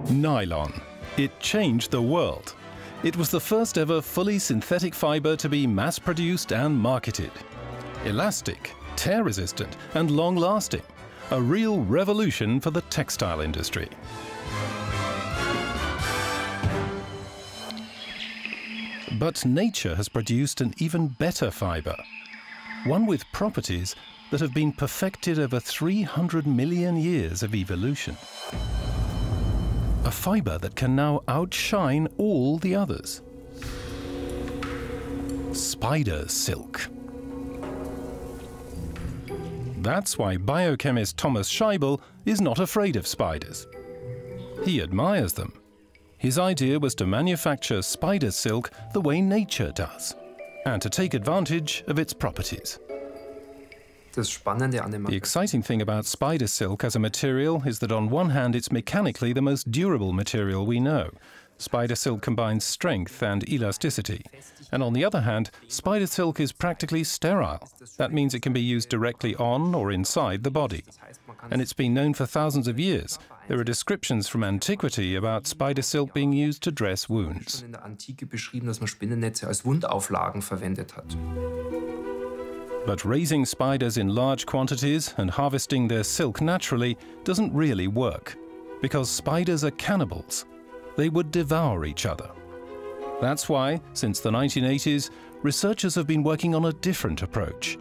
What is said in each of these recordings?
Nylon. It changed the world. It was the first ever fully synthetic fiber to be mass-produced and marketed. Elastic, tear-resistant and long-lasting. A real revolution for the textile industry. But nature has produced an even better fiber. One with properties that have been perfected over 300 million years of evolution. A fiber that can now outshine all the others. Spider silk. That's why biochemist Thomas Scheibel is not afraid of spiders. He admires them. His idea was to manufacture spider silk the way nature does, and to take advantage of its properties. The exciting thing about spider silk as a material is that on one hand it's mechanically the most durable material we know. Spider silk combines strength and elasticity. And on the other hand, spider silk is practically sterile. That means it can be used directly on or inside the body. And it's been known for thousands of years. There are descriptions from antiquity about spider silk being used to dress wounds. But raising spiders in large quantities and harvesting their silk naturally doesn't really work, because spiders are cannibals. They would devour each other. That's why, since the 1980s, researchers have been working on a different approach.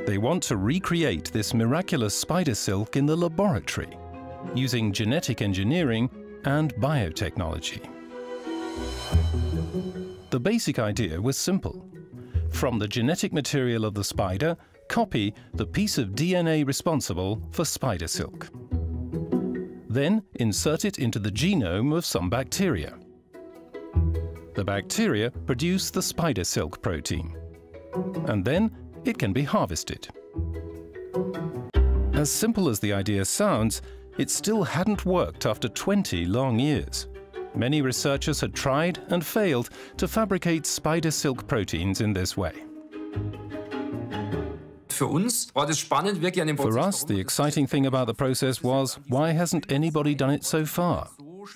They want to recreate this miraculous spider silk in the laboratory, using genetic engineering and biotechnology. The basic idea was simple. From the genetic material of the spider, copy the piece of DNA responsible for spider silk. Then insert it into the genome of some bacteria. The bacteria produce the spider silk protein, and then it can be harvested. As simple as the idea sounds, it still hadn't worked after 20 long years. Many researchers had tried and failed to fabricate spider silk proteins in this way. For us, the exciting thing about the process was, why hasn't anybody done it so far?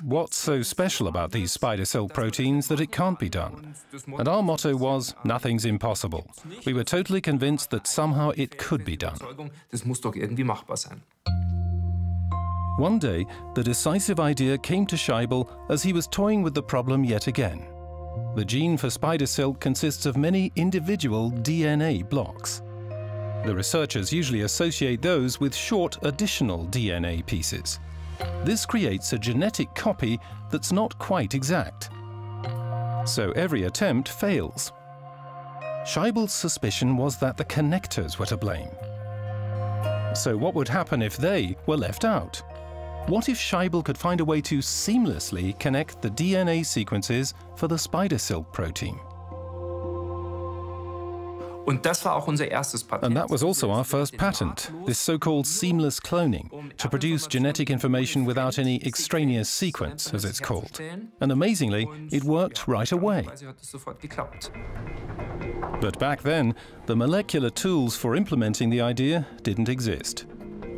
What's so special about these spider silk proteins that it can't be done? And our motto was, nothing's impossible. We were totally convinced that somehow it could be done. One day, the decisive idea came to Scheibel as he was toying with the problem yet again. The gene for spider silk consists of many individual DNA blocks. The researchers usually associate those with short additional DNA pieces. This creates a genetic copy that's not quite exact. So every attempt fails. Scheibel's suspicion was that the connectors were to blame. So what would happen if they were left out? What if Scheibel could find a way to seamlessly connect the DNA sequences for the spider silk protein? And that was also our first patent, this so-called seamless cloning, to produce genetic information without any extraneous sequence, as it's called. And amazingly, it worked right away. But back then, the molecular tools for implementing the idea didn't exist.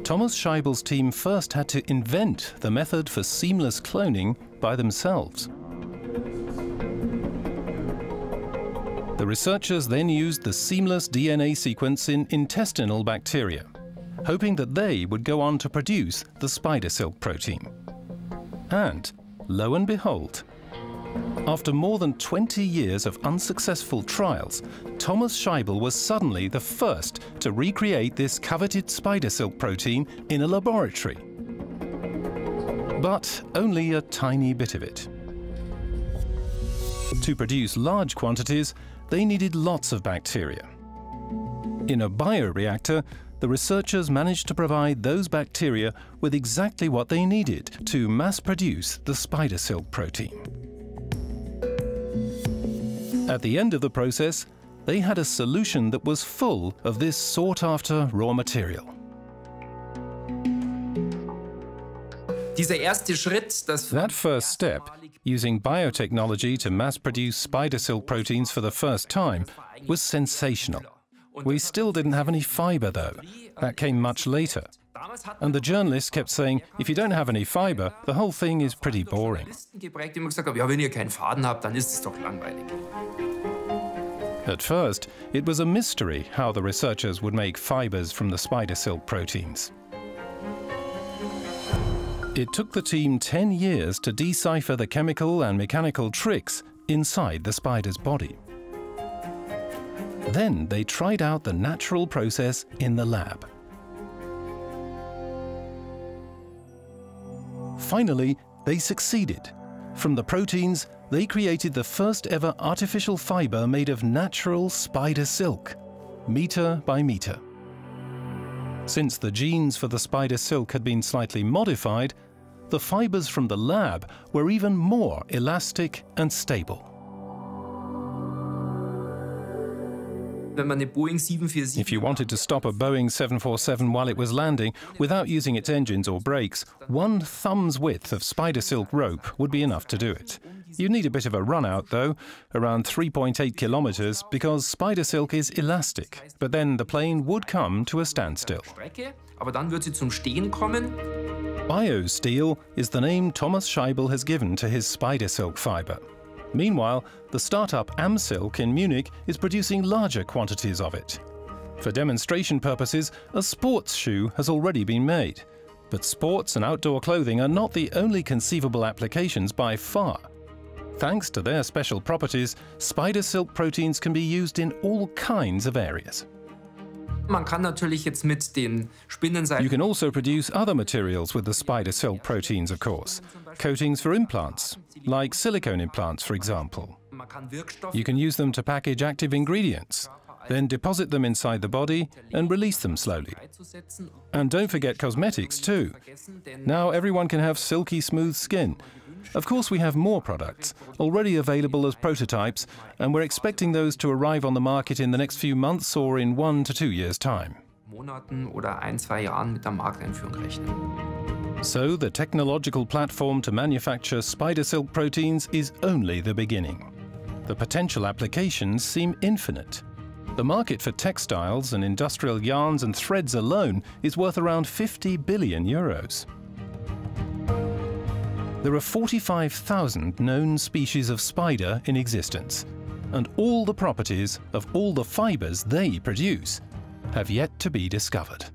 Thomas Scheibel's team first had to invent the method for seamless cloning by themselves. The researchers then used the seamless DNA sequence in intestinal bacteria, hoping that they would go on to produce the spider silk protein. And, lo and behold, after more than 20 years of unsuccessful trials, Thomas Scheibel was suddenly the first to recreate this coveted spider silk protein in a laboratory. But only a tiny bit of it. To produce large quantities, they needed lots of bacteria. In a bioreactor, the researchers managed to provide those bacteria with exactly what they needed to mass-produce the spider silk protein. At the end of the process, they had a solution that was full of this sought-after raw material. That first step, using biotechnology to mass-produce spider silk proteins for the first time, was sensational. We still didn't have any fiber though. That came much later. And the journalists kept saying, if you don't have any fiber, the whole thing is pretty boring. At first, it was a mystery how the researchers would make fibers from the spider silk proteins. It took the team 10 years to decipher the chemical and mechanical tricks inside the spider's body. Then they tried out the natural process in the lab. Finally, they succeeded. From the proteins, they created the first ever artificial fiber made of natural spider silk, meter by meter. Since the genes for the spider silk had been slightly modified, the fibers from the lab were even more elastic and stable. If you wanted to stop a Boeing 747 while it was landing without using its engines or brakes, one thumb's width of spider silk rope would be enough to do it. You'd need a bit of a run out though, around 3.8 kilometers, because spider silk is elastic, but then the plane would come to a standstill. Biosteel is the name Thomas Scheibel has given to his spider silk fiber. Meanwhile, the startup AmSilk in Munich is producing larger quantities of it. For demonstration purposes, a sports shoe has already been made. But sports and outdoor clothing are not the only conceivable applications by far. Thanks to their special properties, spider silk proteins can be used in all kinds of areas. You can also produce other materials with the spider silk proteins, of course. Coatings for implants, like silicone implants, for example. You can use them to package active ingredients, then deposit them inside the body and release them slowly. And don't forget cosmetics too. Now everyone can have silky smooth skin. Of course, we have more products, already available as prototypes, and we're expecting those to arrive on the market in the next few months or in 1 to 2 years' time. So the technological platform to manufacture spider silk proteins is only the beginning. The potential applications seem infinite. The market for textiles and industrial yarns and threads alone is worth around 50 billion euros. There are 45,000 known species of spider in existence, and all the properties of all the fibers they produce have yet to be discovered.